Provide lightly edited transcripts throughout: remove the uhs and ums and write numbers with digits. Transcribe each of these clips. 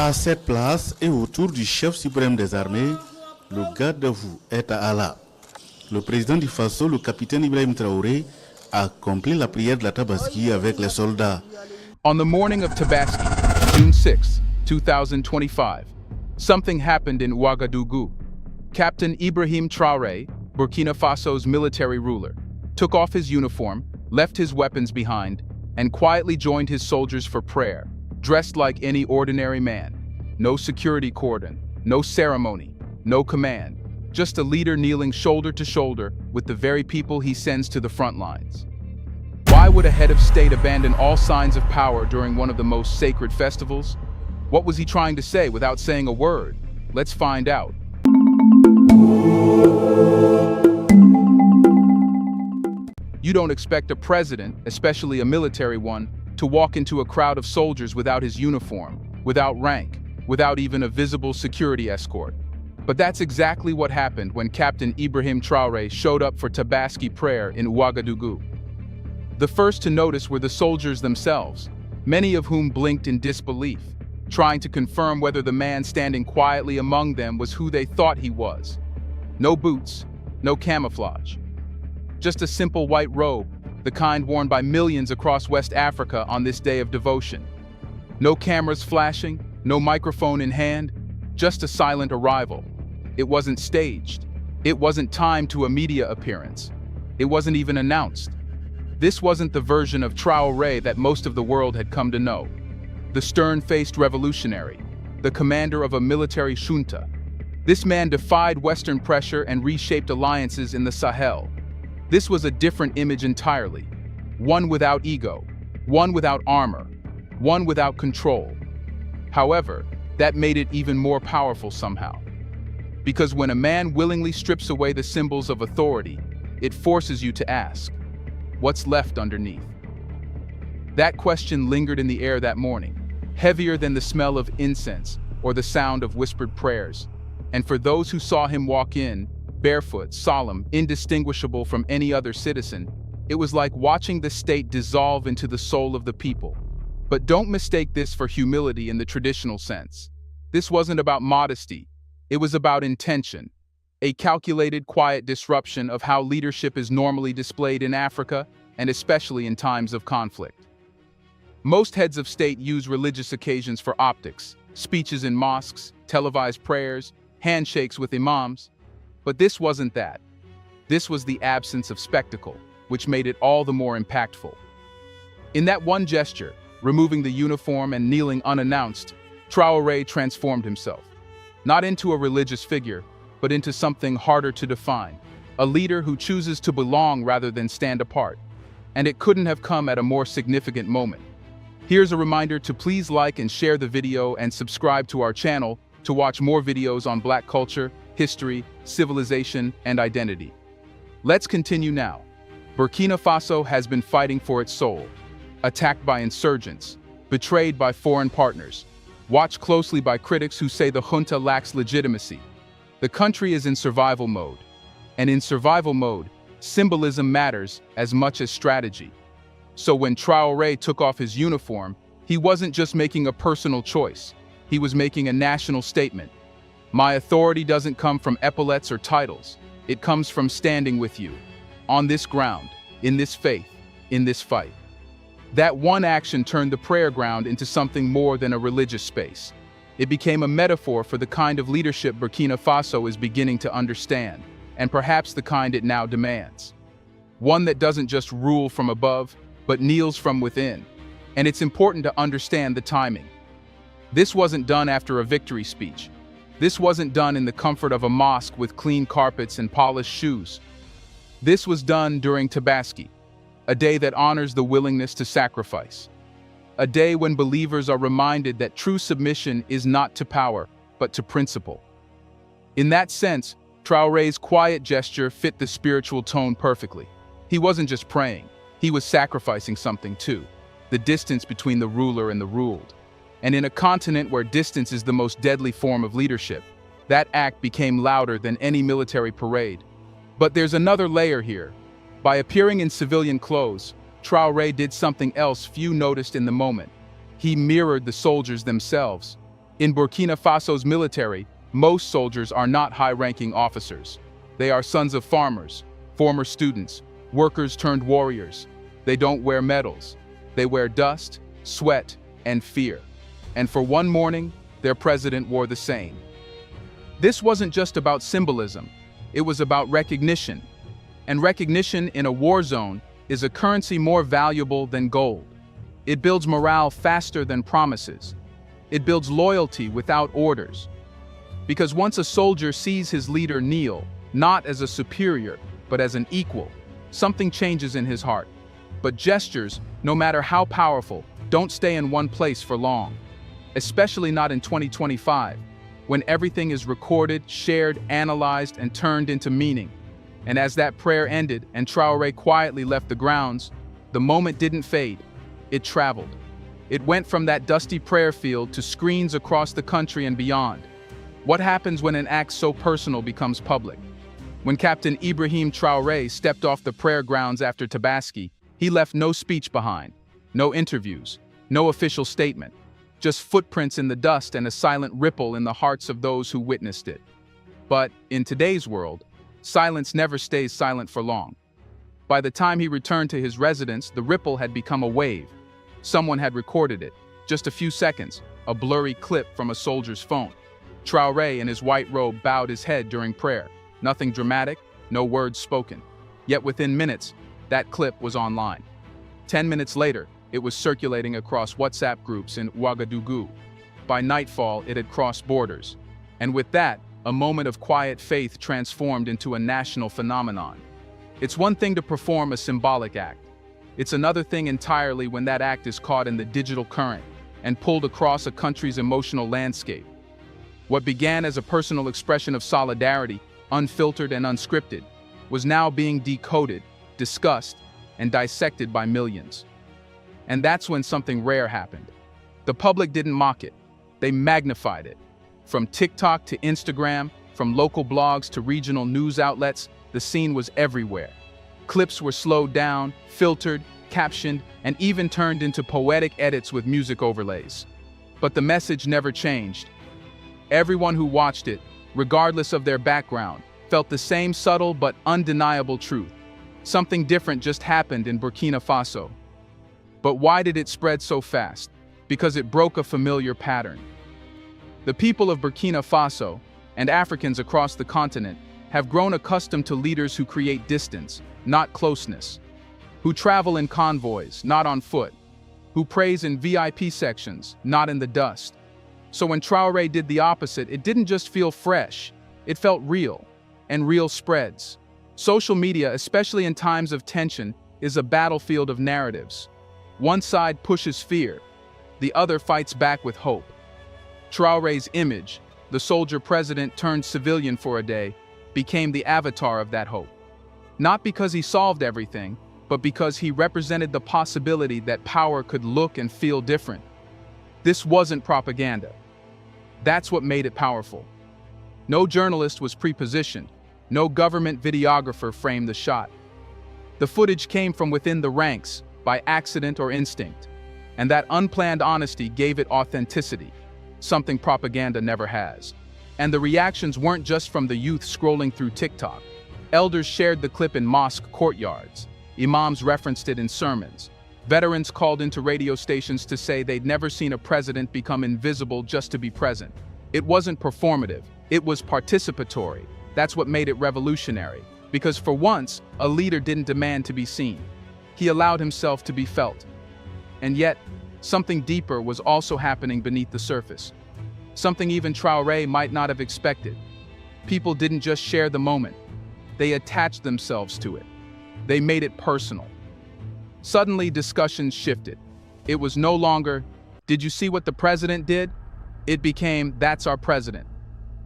À cette place et autour du chef suprême des armées, le garde-à-vous est à Allah. Le président du Faso, le capitaine Ibrahim Traoré, a accompli la prière de la Tabaski avec les soldats. On the morning of Tabaski, June 6, 2025, something happened in Ouagadougou. Captain Ibrahim Traoré, Burkina Faso's military ruler, took off his uniform, left his weapons behind, and quietly joined his soldiers for prayer, dressed like any ordinary man. No security cordon, no ceremony, no command, just a leader kneeling shoulder to shoulder with the very people he sends to the front lines. Why would a head of state abandon all signs of power during one of the most sacred festivals? What was he trying to say without saying a word? Let's find out. You don't expect a president, especially a military one, to walk into a crowd of soldiers without his uniform, without rank, without even a visible security escort. But that's exactly what happened when Captain Ibrahim Traoré showed up for Tabaski prayer in Ouagadougou. The first to notice were the soldiers themselves, many of whom blinked in disbelief, trying to confirm whether the man standing quietly among them was who they thought he was. No boots, no camouflage. Just a simple white robe, the kind worn by millions across West Africa on this day of devotion. No cameras flashing, no microphone in hand, just a silent arrival. It wasn't staged. It wasn't timed to a media appearance. It wasn't even announced. This wasn't the version of Traoré that most of the world had come to know. The stern-faced revolutionary, the commander of a military junta. This man defied Western pressure and reshaped alliances in the Sahel. This was a different image entirely. One without ego, one without armor, one without control. However, that made it even more powerful somehow. Because when a man willingly strips away the symbols of authority, it forces you to ask, what's left underneath? That question lingered in the air that morning, heavier than the smell of incense or the sound of whispered prayers. And for those who saw him walk in, barefoot, solemn, indistinguishable from any other citizen, it was like watching the state dissolve into the soul of the people. But don't mistake this for humility in the traditional sense. This wasn't about modesty. It was about intention, a calculated, quiet disruption of how leadership is normally displayed in Africa, and especially in times of conflict. Most heads of state use religious occasions for optics, speeches in mosques, televised prayers, handshakes with imams. But this wasn't that. This was the absence of spectacle, which made it all the more impactful. In that one gesture, removing the uniform and kneeling unannounced, Traoré transformed himself. Not into a religious figure, but into something harder to define. A leader who chooses to belong rather than stand apart. And it couldn't have come at a more significant moment. Here's a reminder to please like and share the video and subscribe to our channel to watch more videos on Black culture, history, civilization, and identity. Let's continue now. Burkina Faso has been fighting for its soul, attacked by insurgents, betrayed by foreign partners, watched closely by critics who say the junta lacks legitimacy. The country is in survival mode, and in survival mode, symbolism matters as much as strategy. So when Traoré took off his uniform, he wasn't just making a personal choice, he was making a national statement. My authority doesn't come from epaulets or titles. It comes from standing with you, on this ground, in this faith, in this fight. That one action turned the prayer ground into something more than a religious space. It became a metaphor for the kind of leadership Burkina Faso is beginning to understand, and perhaps the kind it now demands. One that doesn't just rule from above, but kneels from within. And it's important to understand the timing. This wasn't done after a victory speech. This wasn't done in the comfort of a mosque with clean carpets and polished shoes. This was done during Tabaski, a day that honors the willingness to sacrifice. A day when believers are reminded that true submission is not to power, but to principle. In that sense, Traoré's quiet gesture fit the spiritual tone perfectly. He wasn't just praying, he was sacrificing something too, the distance between the ruler and the ruled. And in a continent where distance is the most deadly form of leadership, that act became louder than any military parade. But there's another layer here. By appearing in civilian clothes, Traoré did something else few noticed in the moment. He mirrored the soldiers themselves. In Burkina Faso's military, most soldiers are not high-ranking officers. They are sons of farmers, former students, workers turned warriors. They don't wear medals. They wear dust, sweat, and fear. And for one morning, their president wore the same. This wasn't just about symbolism. It was about recognition. And recognition in a war zone is a currency more valuable than gold. It builds morale faster than promises. It builds loyalty without orders. Because once a soldier sees his leader kneel, not as a superior, but as an equal, something changes in his heart. But gestures, no matter how powerful, don't stay in one place for long. Especially not in 2025, when everything is recorded, shared, analyzed, and turned into meaning. And as that prayer ended and Traoré quietly left the grounds, the moment didn't fade. It traveled. It went from that dusty prayer field to screens across the country and beyond. What happens when an act so personal becomes public? When Captain Ibrahim Traoré stepped off the prayer grounds after Tabaski, he left no speech behind, no interviews, no official statement, just footprints in the dust and a silent ripple in the hearts of those who witnessed it. But in today's world, silence never stays silent for long. By the time he returned to his residence, the ripple had become a wave. Someone had recorded it. Just a few seconds, a blurry clip from a soldier's phone. Traoré in his white robe bowed his head during prayer. Nothing dramatic, no words spoken. Yet within minutes, that clip was online. 10 minutes later, it was circulating across WhatsApp groups in Ouagadougou. By nightfall, it had crossed borders. And with that, a moment of quiet faith transformed into a national phenomenon. It's one thing to perform a symbolic act. It's another thing entirely when that act is caught in the digital current and pulled across a country's emotional landscape. What began as a personal expression of solidarity, unfiltered and unscripted, was now being decoded, discussed, and dissected by millions. And that's when something rare happened. The public didn't mock it, they magnified it. From TikTok to Instagram, from local blogs to regional news outlets, the scene was everywhere. Clips were slowed down, filtered, captioned, and even turned into poetic edits with music overlays. But the message never changed. Everyone who watched it, regardless of their background, felt the same subtle but undeniable truth. Something different just happened in Burkina Faso. But why did it spread so fast? Because it broke a familiar pattern. The people of Burkina Faso, and Africans across the continent, have grown accustomed to leaders who create distance, not closeness, who travel in convoys, not on foot, who praise in VIP sections, not in the dust. So when Traoré did the opposite, it didn't just feel fresh, it felt real, and real spreads. Social media, especially in times of tension, is a battlefield of narratives. One side pushes fear, the other fights back with hope. Traoré's image, the soldier president turned civilian for a day, became the avatar of that hope. Not because he solved everything, but because he represented the possibility that power could look and feel different. This wasn't propaganda. That's what made it powerful. No journalist was pre-positioned. No government videographer framed the shot. The footage came from within the ranks, by accident or instinct. And that unplanned honesty gave it authenticity, something propaganda never has. And the reactions weren't just from the youth scrolling through TikTok. Elders shared the clip in mosque courtyards. Imams referenced it in sermons. Veterans called into radio stations to say they'd never seen a president become invisible just to be present. It wasn't performative, it was participatory. That's what made it revolutionary. Because for once, a leader didn't demand to be seen. He allowed himself to be felt. And yet, something deeper was also happening beneath the surface. Something even Traoré might not have expected. People didn't just share the moment. They attached themselves to it. They made it personal. Suddenly, discussions shifted. It was no longer, "Did you see what the president did?" It became, "That's our president."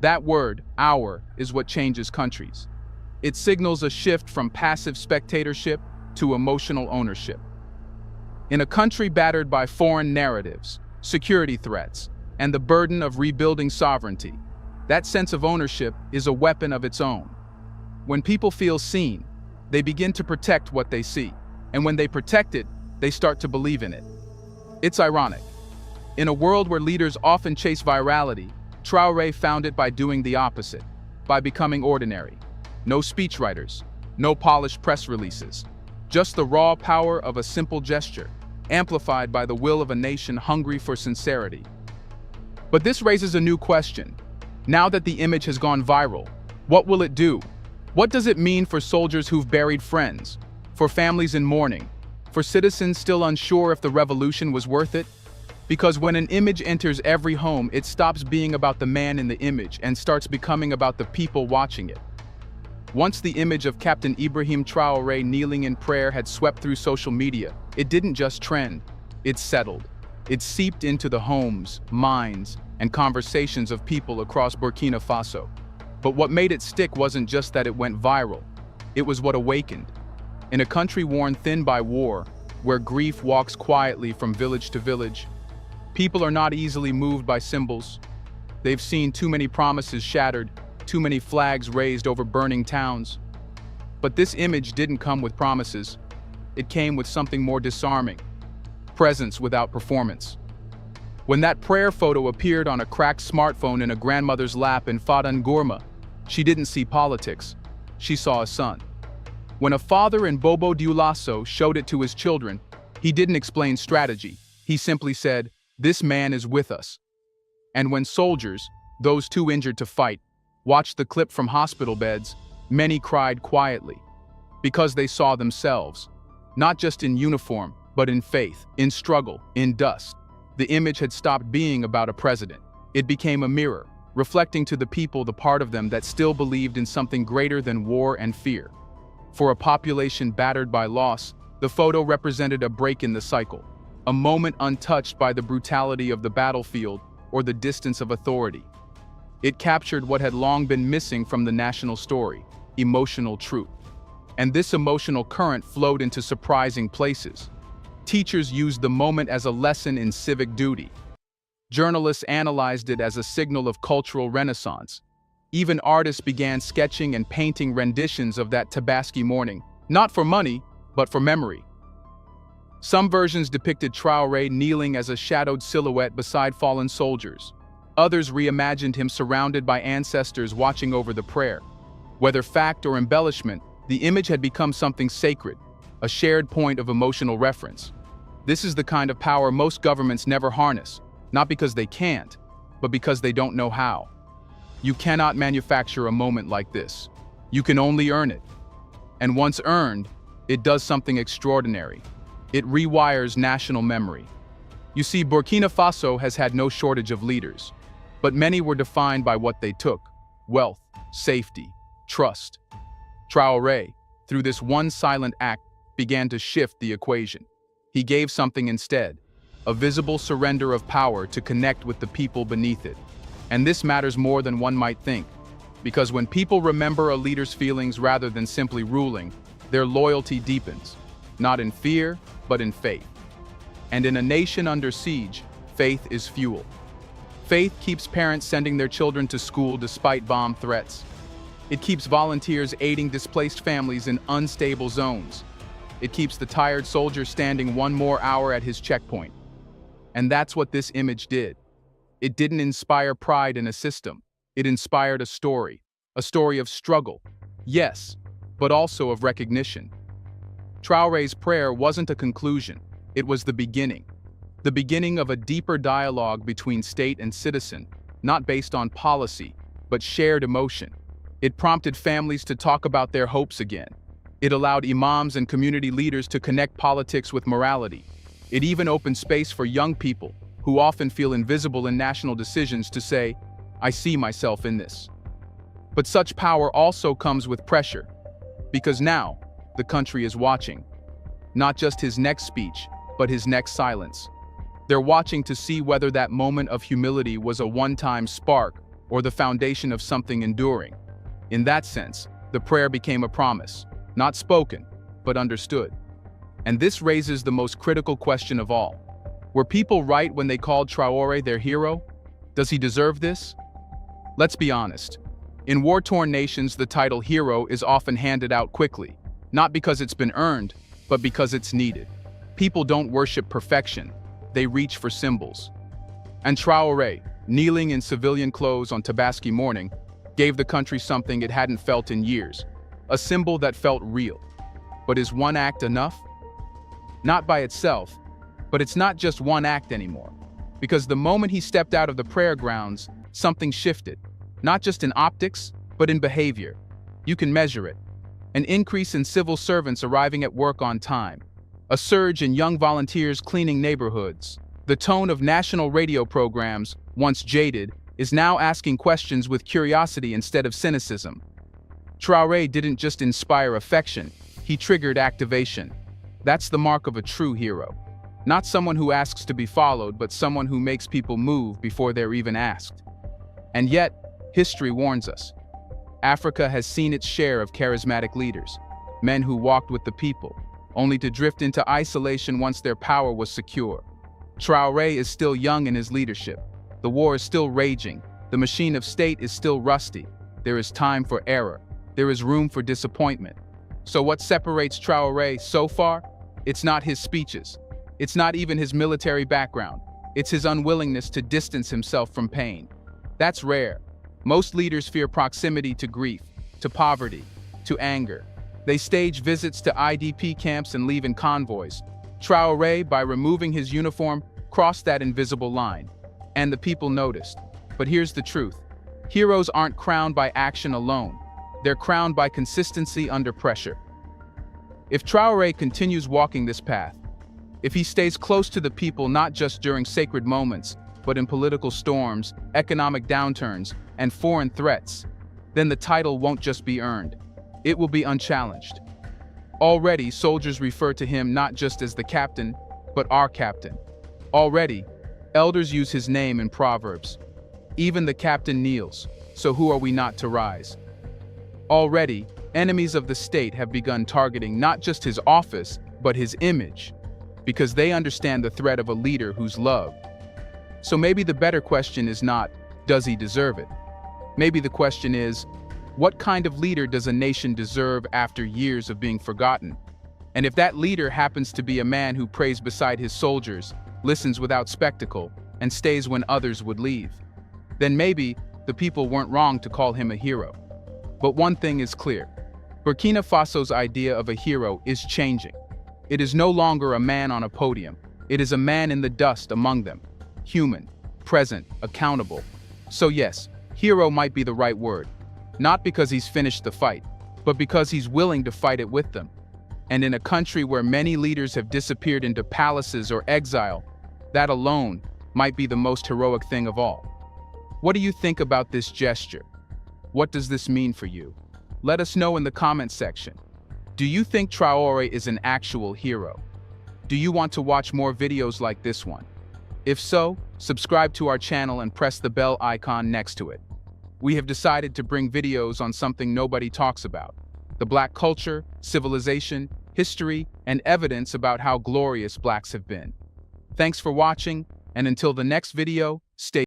That word, "our," is what changes countries. It signals a shift from passive spectatorship to emotional ownership. In a country battered by foreign narratives, security threats, and the burden of rebuilding sovereignty, that sense of ownership is a weapon of its own. When people feel seen, they begin to protect what they see. And when they protect it, they start to believe in it. It's ironic. In a world where leaders often chase virality, Traoré found it by doing the opposite, by becoming ordinary. No speechwriters, no polished press releases, just the raw power of a simple gesture, amplified by the will of a nation hungry for sincerity. But this raises a new question. Now that the image has gone viral, what will it do? What does it mean for soldiers who've buried friends, for families in mourning, for citizens still unsure if the revolution was worth it? Because when an image enters every home, it stops being about the man in the image and starts becoming about the people watching it. Once the image of Captain Ibrahim Traoré kneeling in prayer had swept through social media, it didn't just trend, it settled. It seeped into the homes, minds, and conversations of people across Burkina Faso. But what made it stick wasn't just that it went viral, it was what awakened. In a country worn thin by war, where grief walks quietly from village to village, people are not easily moved by symbols. They've seen too many promises shattered, too many flags raised over burning towns. But this image didn't come with promises. It came with something more disarming: presence without performance. When that prayer photo appeared on a cracked smartphone in a grandmother's lap in Fadan Gourma, she didn't see politics, she saw a son. When a father in Bobo Dioulasso showed it to his children, he didn't explain strategy, he simply said, "This man is with us." And when soldiers, those too injured to fight, watched the clip from hospital beds, many cried quietly, because they saw themselves, not just in uniform, but in faith, in struggle, in dust. The image had stopped being about a president. It became a mirror, reflecting to the people the part of them that still believed in something greater than war and fear. For a population battered by loss, the photo represented a break in the cycle, a moment untouched by the brutality of the battlefield or the distance of authority. It captured what had long been missing from the national story: emotional truth. And this emotional current flowed into surprising places. Teachers used the moment as a lesson in civic duty. Journalists analyzed it as a signal of cultural renaissance. Even artists began sketching and painting renditions of that Tabaski morning, not for money, but for memory. Some versions depicted Traoré kneeling as a shadowed silhouette beside fallen soldiers. Others reimagined him surrounded by ancestors watching over the prayer. Whether fact or embellishment, the image had become something sacred, a shared point of emotional reference. This is the kind of power most governments never harness, not because they can't, but because they don't know how. You cannot manufacture a moment like this. You can only earn it. And once earned, it does something extraordinary. It rewires national memory. You see, Burkina Faso has had no shortage of leaders, but many were defined by what they took: wealth, safety, trust. Traoré, through this one silent act, began to shift the equation. He gave something instead: a visible surrender of power to connect with the people beneath it. And this matters more than one might think, because when people remember a leader's feelings rather than simply ruling, their loyalty deepens, not in fear, but in faith. And in a nation under siege, faith is fuel. Faith keeps parents sending their children to school despite bomb threats. It keeps volunteers aiding displaced families in unstable zones. It keeps the tired soldier standing one more hour at his checkpoint. And that's what this image did. It didn't inspire pride in a system. It inspired a story of struggle, yes, but also of recognition. Traoré's prayer wasn't a conclusion, it was the beginning of a deeper dialogue between state and citizen, not based on policy, but shared emotion. It prompted families to talk about their hopes again. It allowed imams and community leaders to connect politics with morality. It even opened space for young people, who often feel invisible in national decisions, to say, "I see myself in this." But such power also comes with pressure, because now the country is watching. Not just his next speech, but his next silence. They're watching to see whether that moment of humility was a one-time spark or the foundation of something enduring. In that sense, the prayer became a promise, not spoken, but understood. And this raises the most critical question of all. Were people right when they called Traoré their hero? Does he deserve this? Let's be honest. In war-torn nations, the title hero is often handed out quickly, not because it's been earned, but because it's needed. People don't worship perfection, they reach for symbols. And Traoré, kneeling in civilian clothes on Tabaski morning, gave the country something it hadn't felt in years, a symbol that felt real. But is one act enough? Not by itself, but it's not just one act anymore. Because the moment he stepped out of the prayer grounds, something shifted, not just in optics, but in behavior. You can measure it. An increase in civil servants arriving at work on time, a surge in young volunteers cleaning neighborhoods. The tone of national radio programs, once jaded, is now asking questions with curiosity instead of cynicism. Traoré didn't just inspire affection, he triggered activation. That's the mark of a true hero. Not someone who asks to be followed, but someone who makes people move before they're even asked. And yet, history warns us. Africa has seen its share of charismatic leaders, men who walked with the people, only to drift into isolation once their power was secure. Traoré is still young in his leadership. The war is still raging. The machine of state is still rusty. There is time for error. There is room for disappointment. So what separates Traoré so far? It's not his speeches. It's not even his military background. It's his unwillingness to distance himself from pain. That's rare. Most leaders fear proximity to grief, to poverty, to anger. They stage visits to IDP camps and leave in convoys. Traoré, by removing his uniform, crossed that invisible line. And the people noticed. But here's the truth. Heroes aren't crowned by action alone. They're crowned by consistency under pressure. If Traoré continues walking this path, if he stays close to the people not just during sacred moments, but in political storms, economic downturns, and foreign threats, then the title won't just be earned. It will be unchallenged. Already, soldiers refer to him not just as the captain, but our captain. Already, elders use his name in Proverbs. Even the captain kneels, so who are we not to rise? Already, enemies of the state have begun targeting not just his office, but his image, because they understand the threat of a leader who's loved. So maybe the better question is not, does he deserve it? Maybe the question is, what kind of leader does a nation deserve after years of being forgotten? And if that leader happens to be a man who prays beside his soldiers, listens without spectacle, and stays when others would leave, then maybe the people weren't wrong to call him a hero. But one thing is clear. Burkina Faso's idea of a hero is changing. It is no longer a man on a podium. It is a man in the dust among them. Human, present, accountable. So yes, hero might be the right word. Not because he's finished the fight, but because he's willing to fight it with them. And in a country where many leaders have disappeared into palaces or exile, that alone might be the most heroic thing of all. What do you think about this gesture? What does this mean for you? Let us know in the comments section. Do you think Traoré is an actual hero? Do you want to watch more videos like this one? If so, subscribe to our channel and press the bell icon next to it. We have decided to bring videos on something nobody talks about: the Black culture, civilization, history, and evidence about how glorious Blacks have been. Thanks for watching, and until the next video, stay